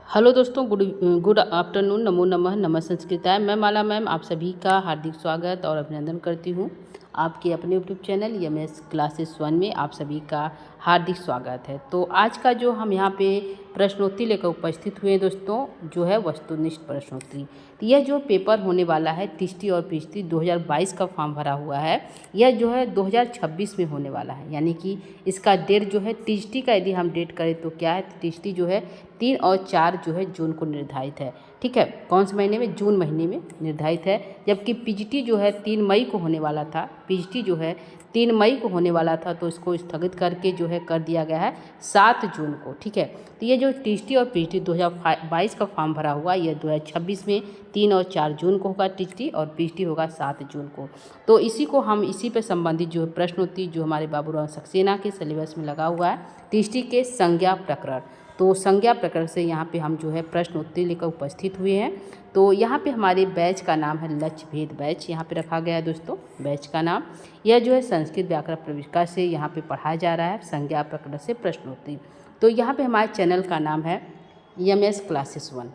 Hello दोस्तों, good afternoon. नमो नमः, नमः संस्कृताय। मैं माला मैम आप सभी का हार्दिक स्वागत और अभिनंदन करती हूँ। आपके अपने यूट्यूब चैनल यमएस क्लासेस 1 में आप सभी का हार्दिक स्वागत है। तो आज का जो हम यहाँ पे प्रश्नोत्तरी लेकर उपस्थित हुए हैं दोस्तों, जो है वस्तुनिष्ठ प्रश्नोत्तरी। तो यह जो पेपर होने वाला है टीएसटी और पीएचटी 2022 का फॉर्म भरा हुआ है, यह जो है 2026 में होने वाला है। यानी कि इसका डेट जो है टीएसटी का यदि हम डेट करें तो क्या है, टीएसटी जो है 3 और 4 जो है जून को निर्धारित है। ठीक है, कौन से महीने में? जून महीने में निर्धारित है। जबकि पीजीटी जो है 3 मई को होने वाला था। पीजीटी जो है 3 मई को होने वाला था, तो इसको स्थगित करके जो है कर दिया गया है 7 जून को। ठीक है, तो ये जो टीएसटी और पीजीटी 2022 का फॉर्म भरा हुआ, ये 2026 में 3 और 4 जून को होगा टीएसटी, और पीजीटी होगा 7 जून को। तो इसी को हम इसी पे संबंधित जो प्रश्नोत्तरी जो हमारे बाबूराव सक्सेना के सिलेबस में लगा हुआ है, टीएसटी के संज्ञा प्रकरण। तो संज्ञा प्रकरण से यहाँ पे हम जो है प्रश्नोत्तरी लेकर उपस्थित हुए हैं। तो यहाँ पे हमारे बैच का नाम है लक्ष्य भेद बैच, यहाँ पे रखा गया है दोस्तों बैच का नाम। यह जो है संस्कृत व्याकरण प्रविष्का से यहाँ पे पढ़ाया जा रहा है, संज्ञा प्रकरण से प्रश्नोत्तरी। तो यहाँ पे हमारे चैनल का नाम है यमएस क्लासेस 1।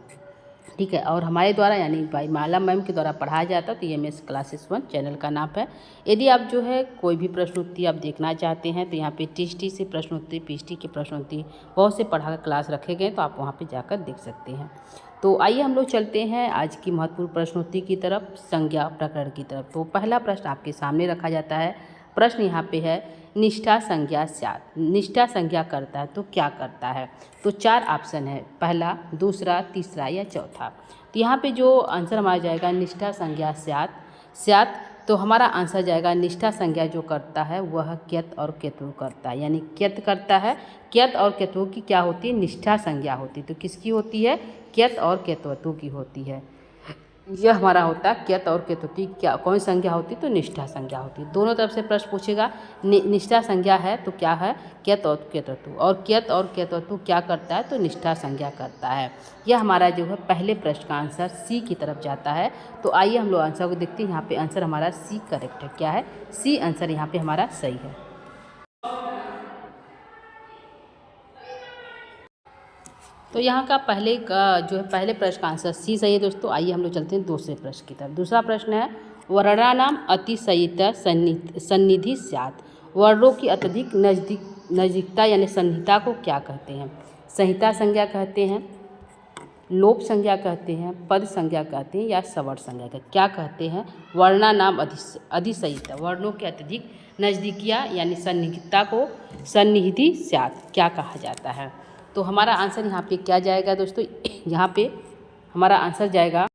ठीक है, और हमारे द्वारा यानी भाई माला मैम के द्वारा पढ़ाया जाता है। तो यमएस क्लासेस 1 चैनल का नाम है। यदि आप जो है कोई भी प्रश्नोत्तरी आप देखना चाहते हैं, तो यहाँ पे टीएसटी से प्रश्नोत्तरी, पीएचटी के प्रश्नोत्तरी बहुत से पढ़ा क्लास रखे गए, तो आप वहाँ पे जाकर देख सकते हैं। तो आइए हम लोग चलते हैं आज की महत्वपूर्ण प्रश्नोत्तरी की तरफ, संज्ञा प्रकरण की तरफ। तो पहला प्रश्न आपके सामने रखा जाता है। प्रश्न यहाँ पे है, निष्ठा संज्ञा स्यात्। निष्ठा संज्ञा करता है तो क्या करता है? तो 4 ऑप्शन है, पहला, दूसरा, तीसरा या चौथा। तो यहाँ पे जो आंसर हमारा जाएगा निष्ठा संज्ञा स्यात्, तो हमारा आंसर जाएगा निष्ठा संज्ञा जो करता है वह क्यत और केतु करता है। यानी क्यत करता है, क्यत और केतु की क्या होती है? निष्ठा संज्ञा होती है। तो किसकी होती है? क्यत और केतु की होती है। यह हमारा होता है क्यत और केतु की क्या कौन संज्ञा होती है? तो निष्ठा संज्ञा होती है। दोनों तरफ से प्रश्न पूछेगा। निष्ठा संज्ञा है तो क्या है? क्यत और केतु। और क्यत और केतु क्या करता है? तो निष्ठा संज्ञा करता है। यह हमारा जो है पहले प्रश्न का आंसर सी की तरफ जाता है। तो आइए हम लोग आंसर को देखते हैं। यहाँ पे आंसर हमारा सी करेक्ट है। क्या है? सी आंसर यहाँ पे हमारा सही है। तो यहाँ का पहले का जो है पहले प्रश्न का आंसर सी सही है दोस्तों। आइए हम लोग चलते हैं दूसरे प्रश्न की तरफ। दूसरा प्रश्न है, वर्णानाम अतिशयित सन्निधि स्यात्। वर्णों की अत्यधिक नजदीकता यानी सन्निहिता को क्या कहते हैं? संहिता संज्ञा कहते हैं, लोप संज्ञा कहते हैं, पद संज्ञा कहते हैं, या सवर्ण संज्ञा कहते हैं? क्या कहते हैं? वर्णानाम अधिशयित, वर्णों के अत्यधिक नजदीकिया यानी सन्निहितता को सन्निधि स्यात् क्या कहा जाता है? तो हमारा आंसर यहाँ पे क्या जाएगा दोस्तों? यहाँ पे हमारा आंसर जाएगा,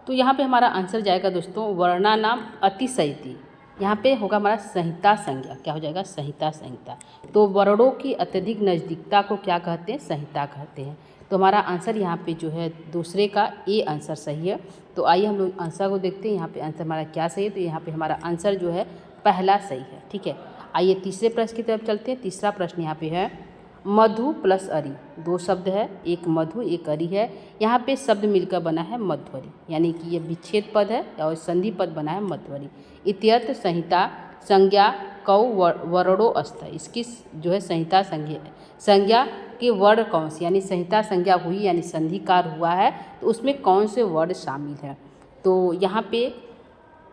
तो यहाँ पे हमारा आंसर जाएगा दोस्तों वर्णानाम अतिशयिति। यहाँ पे होगा हमारा संहिता संज्ञा। क्या हो जाएगा? संहिता संहिता। तो वर्णों की अत्यधिक नज़दीकता को क्या कहते हैं? संहिता कहते हैं। तो हमारा आंसर यहाँ पे जो है दूसरे का ए आंसर सही है। तो आइए हम लोग आंसर को देखते हैं। यहाँ पे आंसर हमारा क्या सही है? तो यहाँ पे हमारा आंसर जो है पहला सही है। ठीक है, आइए तीसरे प्रश्न की तरफ चलते हैं। तीसरा प्रश्न यहाँ पे है, मधु प्लस अरि, दो शब्द है, एक मधु एक अरि है। यहाँ पे शब्द मिलकर बना है मध्वरि, यानी कि ये विच्छेद पद है और संधि पद बना है मध्वरि। इत्यर्थ संहिता संज्ञा कौ वर्णो अस्थ। इसकी जो है संहिता संज्ञा के वर्ण कौन से, यानी संहिता संज्ञा हुई यानी संधिकार हुआ है, तो उसमें कौन से वर्ण शामिल है? तो यहाँ पे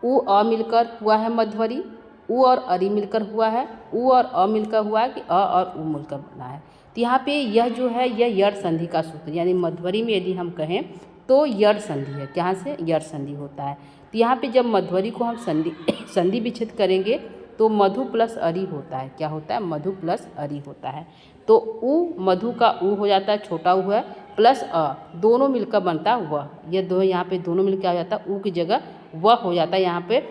उ अ मिलकर हुआ है मध्वरि, उ और अरि मिलकर हुआ है, उ और अ मिलकर हुआ है, कि अ और उ मिलकर बना है। तो यहाँ पे यह जो है यह यड़ संधि का सूत्र, यानी मध्वरि में यदि हम कहें तो यड़ संधि है। कहाँ से? यड़ संधि होता है। तो यहाँ पे जब मध्वरि को हम संधि विच्छेद करेंगे तो मधु प्लस अरि होता है। क्या होता है? मधु प्लस अरि होता है। तो उ मधु का उ हो जाता है, छोटा उ है, प्लस अ, दोनों मिलकर बनता है वह। ये दो यहाँ पे दोनों मिलकर क्या हो जाता है? उ की जगह वह हो जाता है। यहाँ पे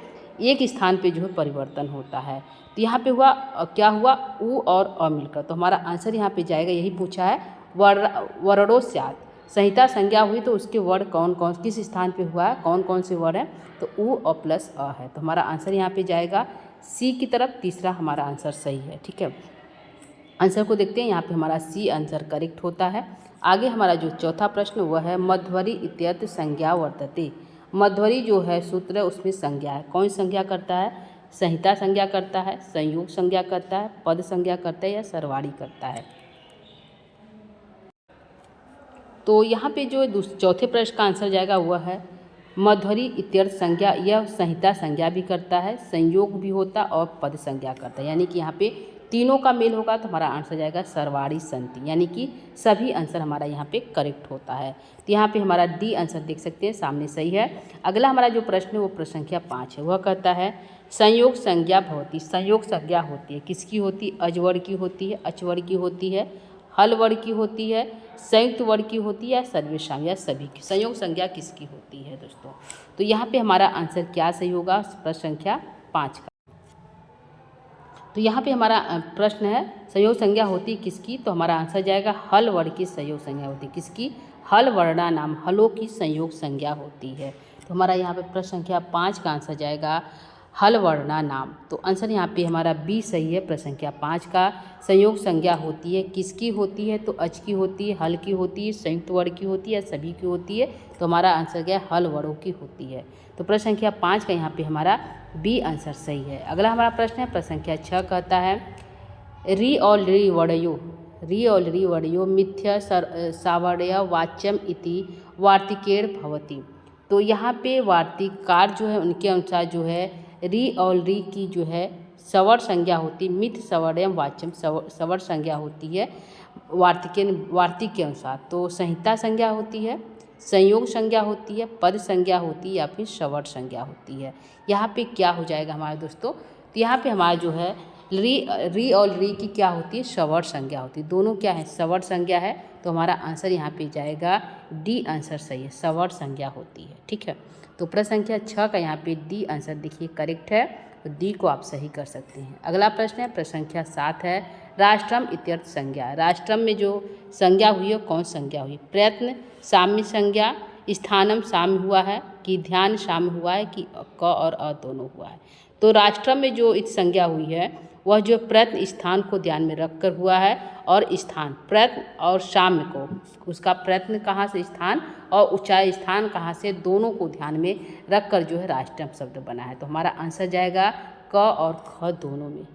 एक स्थान पे जो है परिवर्तन होता है। तो यहाँ पे हुआ क्या हुआ? उ और अ मिलकर। तो हमारा आंसर यहाँ पे जाएगा, यही पूछा है, वर्णो स्यात्। संहिता संज्ञा हुई तो उसके वर्ण कौन कौन किस स्थान पे हुआ है, कौन कौन से वर्ण है? तो उ और प्लस अ है। तो हमारा आंसर यहाँ पे जाएगा सी की तरफ। तीसरा हमारा आंसर सही है। ठीक है, आंसर को देखते हैं। यहाँ पे हमारा सी आंसर करेक्ट होता है। आगे हमारा जो चौथा प्रश्न वह है, मध्वरि इत्यर्थ संज्ञा वर्तते। मध्वरि जो है सूत्र है उसमें संज्ञा है। कौन संज्ञा करता है? संहिता संज्ञा करता है, संयोग संज्ञा करता है, पद संज्ञा करता है, या सर्वाणी करता है? तो यहाँ पे जो चौथे प्रश्न का आंसर जाएगा वह है मध्वरी इत्यर्थ संज्ञा। यह संहिता संज्ञा भी करता है, संयोग भी होता और पद संज्ञा करता है, यानी कि यहाँ पे तीनों का मेल होगा तो हमारा आंसर जाएगा सर्वाणी संति, यानी कि सभी आंसर हमारा यहाँ पे करेक्ट होता है। तो यहाँ पे हमारा डी आंसर देख सकते हैं सामने सही है। अगला हमारा जो प्रश्न है वो प्रश्न संख्या 5 है। वह कहता है संयोग संज्ञा भवती। संयोग संज्ञा होती है, किसकी होती है? अजवर की होती है, अचवर की होती है, हल वर्ग की होती है, संयुक्त वर्ग की होती है, सर्वेशाम या सभी की। संयोग संज्ञा किसकी होती है दोस्तों? तो यहाँ पे हमारा आंसर क्या सही होगा प्रश्न संख्या 5 का। तो यहाँ पे हमारा प्रश्न है संयोग संज्ञा होती किसकी, तो हमारा आंसर जाएगा हल वर्ग की संयोग संज्ञा होती है। किसकी? हल वर्णा नाम, हलों की संयोग संज्ञा होती है। तो हमारा यहाँ पे प्रश्न संख्या 5 का आंसर जाएगा हल वर्णा नाम। तो आंसर यहाँ पे हमारा बी सही है। प्रश्न संख्या 5 का संयोग संज्ञा होती है किसकी होती है, तो अच की होती है, हल की होती है, संयुक्त वर्ग की होती है, सभी की होती है। तो हमारा आंसर क्या है? हल वर्गों की होती है। तो प्रश्न संख्या 5 का यहाँ पे हमारा बी आंसर सही है। अगला हमारा प्रश्न है प्रश्न संख्या 6 कहता है री और री वड़यो, री और री वड़यो मिथ्या सावर्य वाच्यम इति वार्तिकेण भवति। तो यहाँ पे वार्तिककार जो है उनके अनुसार जो है री और री की जो है सवर संज्ञा होती, मिथ सवर्यम वाच्यम सवर संज्ञा होती है वार्तिक के अनुसार। तो संहिता संज्ञा होती है, संयोग संज्ञा होती है, पद संज्ञा होती है या फिर सवर संज्ञा होती है। यहाँ पे क्या हो जाएगा हमारे दोस्तों? तो यहाँ पे हमारा जो है री और री की क्या होती है? सवर संज्ञा होती है। दोनों क्या है? सवर संज्ञा है। तो हमारा आंसर यहाँ पे जाएगा डी आंसर सही है, सवर संज्ञा होती है। ठीक है, तो प्रश्न संख्या 6 का यहाँ पे डी आंसर देखिए करेक्ट है, तो डी को आप सही कर सकते हैं। अगला प्रश्न है प्रश्न संख्या 7 है राष्ट्रम इत्यर्थ संज्ञा। राष्ट्रम में जो संज्ञा हुई है कौन संज्ञा हुई? प्रयत्न साम्य संज्ञा, स्थानम साम्य हुआ है कि ध्यान साम्य हुआ है कि क और अ दोनों हुआ है? तो राष्ट्रम में जो इत संज्ञा हुई है वह जो प्रयत्न स्थान को ध्यान में रखकर हुआ है, और स्थान प्रयत्न और साम्य को, उसका प्रयत्न कहाँ से स्थान और ऊंचाई स्थान कहाँ से, दोनों को ध्यान में रखकर जो है राष्ट्रम शब्द बना है। तो हमारा आंसर जाएगा क और ख दोनों में।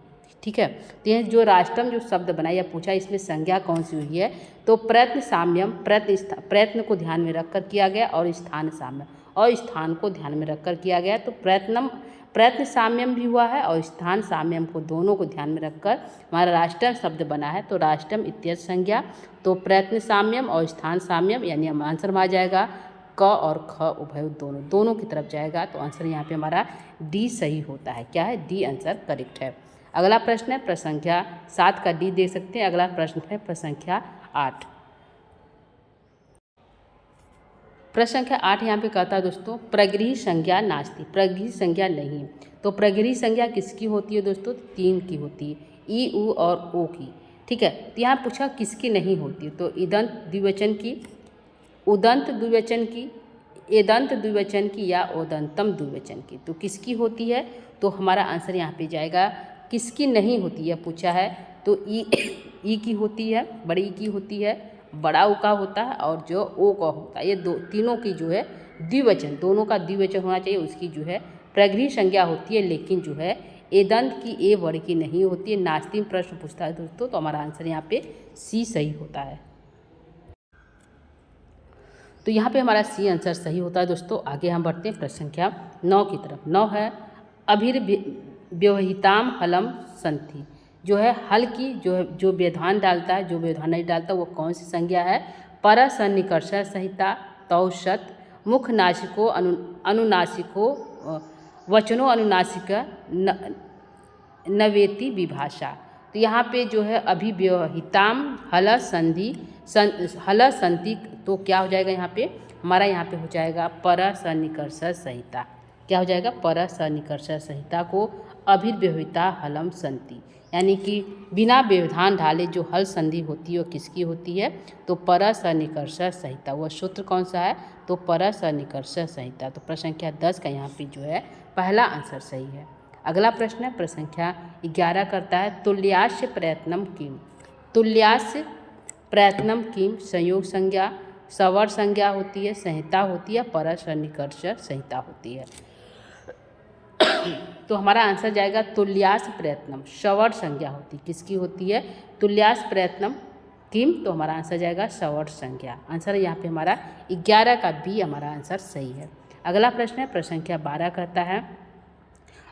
ठीक है, तो यह जो राष्ट्रम जो शब्द बना या पूछा इसमें संज्ञा कौन सी हुई है? तो प्रयत्न साम्यम, प्रयत्न को ध्यान में रखकर किया गया, और स्थान साम्य और स्थान को ध्यान में रखकर किया गया। तो प्रयत्न साम्यम भी हुआ है और स्थान साम्यम को, दोनों को ध्यान में रखकर हमारा राष्ट्रम शब्द बना है। तो राष्ट्रम इत्यर्थ संज्ञा, तो प्रयत्न साम्यम और स्थान साम्यम, यानी हम आंसर में आ जाएगा क और ख उभय दोनों की तरफ जाएगा। तो आंसर यहाँ पे हमारा डी सही होता है। क्या है? डी आंसर करेक्ट है। अगला प्रश्न है प्रश्न संख्या 7 का डी देख सकते हैं। अगला प्रश्न है प्रश्न संख्या 8। प्रश्न संख्या 8 यहाँ पे कहता है दोस्तों प्रगृही संज्ञा नास्ति। प्रगृही संज्ञा नहीं। तो प्रगृही संज्ञा किसकी होती है दोस्तों? 3 की होती है, ई उ और ओ की। ठीक है, तो यहाँ पूछा किसकी नहीं होती है? तो ईदंत द्विवचन की, उदंत द्विवचन की, एदंत द्विवचन की या ओदंतम द्विवचन की। तो किसकी होती है? तो हमारा आंसर यहाँ पे जाएगा किसकी नहीं होती है पूछा है। तो ई की होती है, बड़ी ई की होती है, बड़ा ऊ का होता है और जो ओ का होता है। ये तीनों की जो है द्विवचन, दोनों का द्विवचन होना चाहिए, उसकी जो है प्रगृही संज्ञा होती है। लेकिन जो है एदंत की, ए वर्ग की नहीं होती है। नास्तिक प्रश्न पूछता है दोस्तों, तो हमारा आंसर यहाँ पे सी सही होता है। तो यहाँ पे हमारा सी आंसर सही होता है दोस्तों। आगे हम बढ़ते हैं प्रश्न संख्या 9 की तरफ। 9 है अभिर्व्यवहिताम हलम संति। जो है हल की जो व्यवधान डालता है, जो व्यवधान नहीं डालता वो कौन सी संज्ञा है? पर सन्निकर्ष संहिता, तौषत, मुख नासिको अनुनासिको, वचनो अनुनासिक, नवेति विभाषा। तो यहाँ पे जो है अभिव्यवहिताम हल संधि हल संति, तो क्या हो जाएगा यहाँ पे? हमारा यहाँ पे हो जाएगा पर सन्निकर्ष संहिता। क्या हो जाएगा? पर सन्निकर्ष संहिता को अभिर्व्यवहिता हलम संति, यानी कि बिना व्यवधान ढाले जो हल संधि होती है वो किसकी होती है? तो पर सन्निकर्ष संहिता। वह सूत्र कौन सा है? तो पर सन्निकर्ष संहिता। तो प्रश्न संख्या 10 का यहाँ पे जो है पहला आंसर सही है। अगला प्रश्न है प्रश्न संख्या 11 करता है तुल्यास्य प्रयत्नम किम। तुल्यास्य प्रयत्नम किम संयोग संज्ञा, सवर संज्ञा होती है, संहिता होती है, पर सन्निकर्ष संहिता होती है। तो हमारा आंसर जाएगा तुल्यास प्रयत्नम, सवर संज्ञा होती। किसकी होती है? तुल्यास प्रयत्नम किम, तो हमारा आंसर जाएगा सवर्त संज्ञा। आंसर यहाँ पे हमारा 11 का बी हमारा आंसर सही है। अगला प्रश्न है प्रश्न संख्या 12 कहता है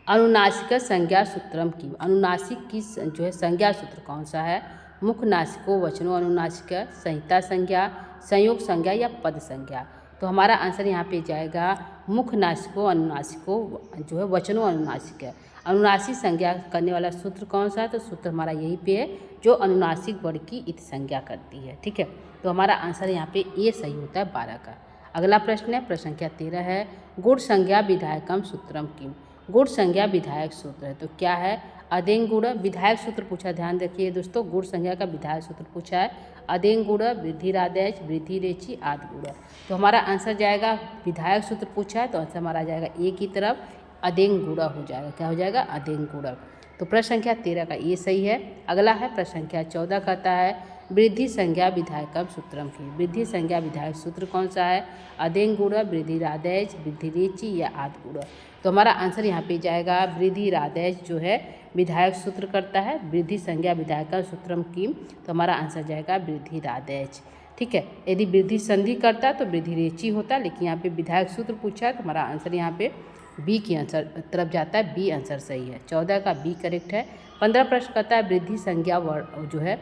अनुनासिक संज्ञा सूत्रम किम। अनुनासिक की जो है संज्ञा सूत्र कौन सा है? मुख्य नासिको वचनों अनुनासिक, संहिता संज्ञा, संयोग संज्ञा या पद संज्ञा। तो हमारा आंसर यहाँ पे जाएगा मुख्य नासिको अनुनासिको जो है वचनों अनुनासिक है। अनुनासिक संज्ञा करने वाला सूत्र कौन सा है? तो सूत्र हमारा यही पे है जो अनुनासिक वर्ग की इति संज्ञा करती है। ठीक है, तो हमारा आंसर यहाँ पे ए सही होता है 12 का। अगला प्रश्न है प्रश्न संख्या 13 है गुण संज्ञा विधायकम सूत्रम किम। गुण संज्ञा विधायक सूत्र है तो क्या है? अदेंग गुण विधायक सूत्र पूछा, ध्यान रखिए दोस्तों, गुण संज्ञा का विधायक सूत्र पूछा है। अदेंग गुण वृद्धि रादेश वृद्धि रेची आदि गुण। तो हमारा आंसर जाएगा विधायक सूत्र पूछा है तो आंसर हमारा जाएगा ए की तरफ अदेंग गुण हो जाएगा। क्या हो जाएगा? अदेंग गुण। तो प्रश्न संख्या 13 का ये सही है। अगला है प्रश्न संख्या 14 कहता है वृद्धि संज्ञा विधायकम सूत्रम की। वृद्धि संज्ञा विधायक सूत्र कौन सा है? अदेंग गुण वृद्धि रादेश वृद्धि रेची या आदि गुण। तो हमारा आंसर यहाँ पे जाएगा वृद्धि रादेश जो है विधायक सूत्र करता है। वृद्धि संज्ञा विधायकम सूत्रम किम, तो हमारा आंसर जाएगा वृद्धि रादेश। ठीक है, यदि वृद्धि संधि करता है तो वृद्धि रेची होता है, लेकिन यहाँ पे विधायक सूत्र पूछा है तो हमारा आंसर यहाँ पे बी की आंसर तरफ जाता है। बी आंसर सही है, 14 का बी करेक्ट है। 15 प्रश्न कहता है वृद्धि संज्ञा जो है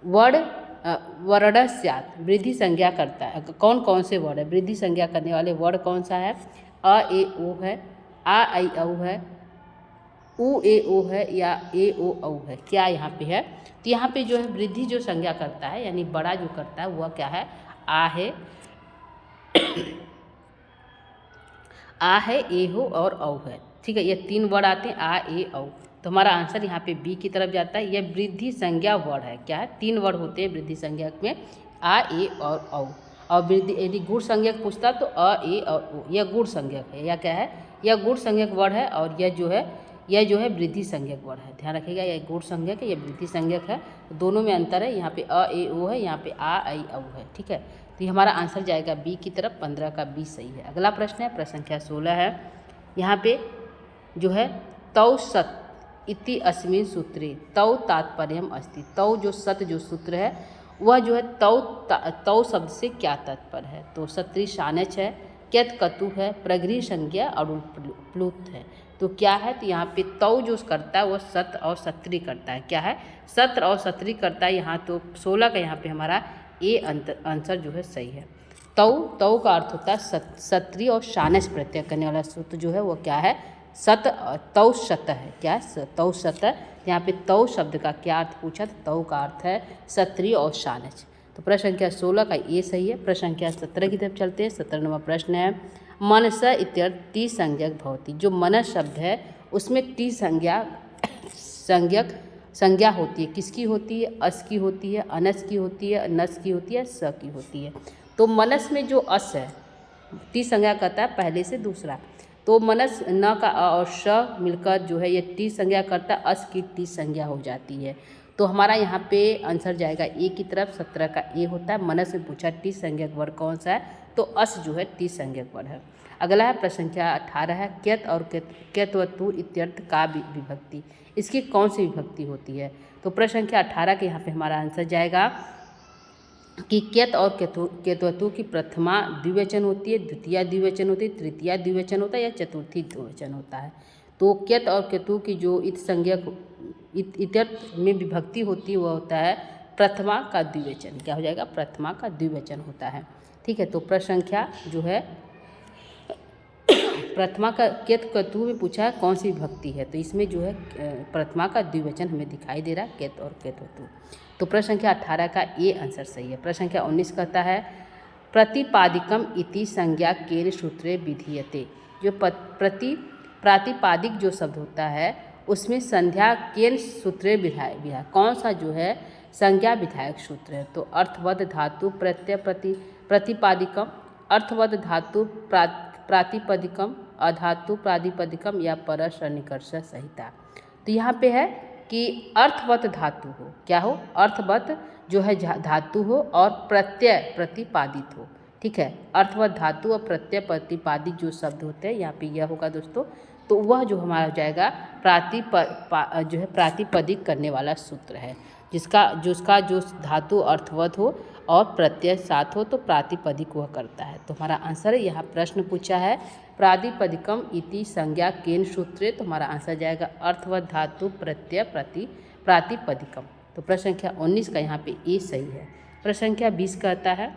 वर्ड वर्ड स्यात्। वृद्धि संज्ञा करता है कौन कौन से वर्ड है? वृद्धि संज्ञा करने वाले वर्ड कौन सा है? अ ए ओ है, आ आई औ है, उ ए ओ है या ए ओ औ है। क्या यहाँ पे है? तो यहाँ पे जो है वृद्धि जो संज्ञा करता है यानी बड़ा जो करता है वह क्या है? आ है, आ है, ए हो और औ है। ठीक है, ये 3 वर्ड आते हैं आ ए औ। तो हमारा आंसर यहाँ पे बी की तरफ जाता है। यह वृद्धि संज्ञा वर्ड है। क्या है? 3 वर्ड होते हैं वृद्धि संज्ञा में, आ ए और औ। और वृद्धि यदि गुण संज्ञक पूछता तो अ ए और ओ, यह गुण संज्ञक है। या क्या है? यह गुण संज्ञक वर्ड है और यह जो है वृद्धि संज्ञक वर्ड है। ध्यान रखिएगा, यह गुण संज्ञक है, यह वृद्धि संज्ञक है, दोनों में अंतर है। यहाँ पे अ ए ओ है, यहाँ पे आ आई औ है। ठीक है, तो ये हमारा आंसर जाएगा बी की तरफ। 15 का बी सही है। अगला प्रश्न है प्रश्न संख्या 16 है। यहाँ पे जो है तौ सत इति अस्मिन् सूत्रे तौ तात्पर्यम अस्ति। तौ जो सत जो सूत्र है वह जो है तौ शब्द से क्या तात्पर्य है? तो सत्री शानच है, क्यत कतु है, प्रगृह संज्ञा और प्लुत है। तो क्या है? तो यहाँ पे तौ जो करता है वह सत और सत्री करता है। क्या है? सत्र और सत्री करता है। यहाँ तो 16 का यहाँ पे हमारा ए आंसर जो है सही है। तौ का अर्थ होता है सत्री और शानच प्रत्यय करने वाला सूत्र जो है वो क्या है? तौ शत है। क्या? तौ शत। यहाँ पे तौ शब्द का क्या अर्थ पूछा? तो तौ का अर्थ है सत्री और शानच। तो प्रश्न संख्या 16 का ये सही है। प्रश्न संख्या 17 की तरफ चलते हैं। 17 नंबर प्रश्न है मनस इत्यर्थ टी संज्ञक भवति। जो मनस शब्द है उसमें टी संज्ञा होती है। किसकी होती है? अस की होती है, अनस की होती है, नस की होती है, स की होती है। तो मनस में जो अस है टी संज्ञा करता है पहले से दूसरा, तो मनस न का अ और श मिलकर जो है ये टी संज्ञा करता है, अस की टी संज्ञा हो जाती है। तो हमारा यहाँ पे आंसर जाएगा ए की तरफ। 17 का ए होता है। मनस में पूछा टी संज्ञक वर्ग कौन सा है? तो अस जो है टी संज्ञक वर्ग है। अगला है प्रश्न संख्या 18 है क्यत और क्यत्वतु इत्यर्थ का विभक्ति। इसकी कौन सी विभक्ति होती है? तो प्रश्न संख्या 18 के यहाँ पे हमारा आंसर जाएगा कि क्यत और क्यत्वतु की प्रथमा द्विवचन होती है, द्वितीया द्विवचन होती है, तृतीया द्विवचन होता है या चतुर्थी द्विवचन होता है। तो क्यत और क्यतु की जो इत्यर्थ में विभक्ति होती है वह होता है प्रथमा का द्विवचन। क्या हो जाएगा? प्रथमा का द्विवचन होता है। ठीक है, तो प्रश्न संख्या जो है प्रथमा का क्यत क्यतु में पूछा है कौन सी विभक्ति है, तो इसमें जो है प्रथमा का द्विवचन हमें दिखाई दे रहा है क्यत और क्यत्वतु। तो प्रश्न संख्या 18 का ए आंसर सही है। प्रश्न संख्या 19 कहता है प्रतिपादिकम इति संज्ञा केन सूत्रे विधीयते। जो प्रातिपादिक जो शब्द होता है उसमें संध्या केन सूत्रे विधाय कौन सा जो है संज्ञा विधायक सूत्र है? तो अर्थवद धातु प्रत्यय प्रतिपादिकम, अर्थवद धातु प्रातिपदिकम, अधातु प्रातिपदिकम या परस निकर्ष संहिता। तो यहाँ पे है कि अर्थवत धातु हो। क्या हो? अर्थवत जो है धातु हो और प्रत्यय प्रतिपादित हो। ठीक है, अर्थवत धातु और प्रत्यय प्रतिपादित जो शब्द होते हैं यहाँ पे यह होगा दोस्तों। तो वह जो हमारा हो जाएगा प्रातिपदिक करने वाला सूत्र है। जिसका जो धातु अर्थवत हो और प्रत्यय साथ हो तो प्रातिपदिक वह करता है। तो हमारा आंसर है, यहाँ प्रश्न पूछा है प्रातिपदिकम इति संज्ञा केन सूत्रे, तो हमारा आंसर जाएगा अर्थवत धातु प्रत्यय प्रातिपदिकम। तो प्रश्न संख्या 19 का यहाँ पे ए सही है। प्रश्न संख्या 20 कहता है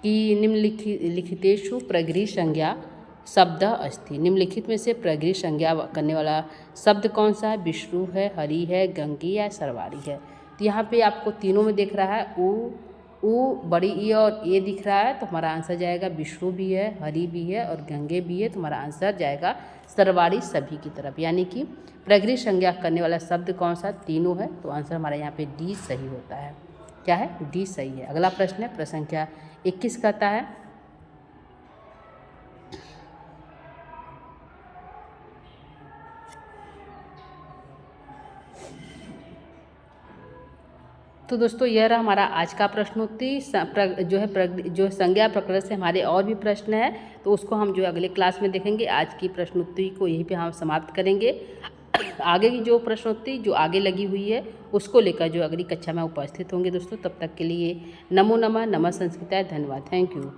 कि निम्नलिखितेषु प्रगृह्य संज्ञा शब्द अस्ति। निम्नलिखित में से प्रगृह्य संज्ञा करने वाला शब्द कौन सा है? विष्णु है, हरि है, गंगी या सरवारी है। तो यहाँ पे आपको तीनों में दिख रहा है उ बड़ी ई और ए दिख रहा है, तो हमारा आंसर जाएगा विष्णु भी है, हरि भी है और गंगे भी है। तो हमारा आंसर जाएगा सरवारी सभी की तरफ, यानी कि प्रगृह्य संज्ञा करने वाला शब्द कौन सा? तीनों है। तो आंसर हमारा यहाँ पे डी सही होता है। क्या है? डी सही है। अगला प्रश्न है प्रश्न संख्या 21 कहता है तो दोस्तों यह रहा हमारा आज का प्रश्नोत्तरी। जो संज्ञा प्रकरण से हमारे और भी प्रश्न है तो उसको हम जो अगले क्लास में देखेंगे। आज की प्रश्नोत्तरी को यहीं पे हम समाप्त करेंगे। आगे की जो प्रश्नोत्तरी जो आगे लगी हुई है उसको लेकर जो अगली कक्षा में उपस्थित होंगे दोस्तों। तब तक के लिए नमो नमः, नमः संस्कृताय, धन्यवाद, थैंक यू।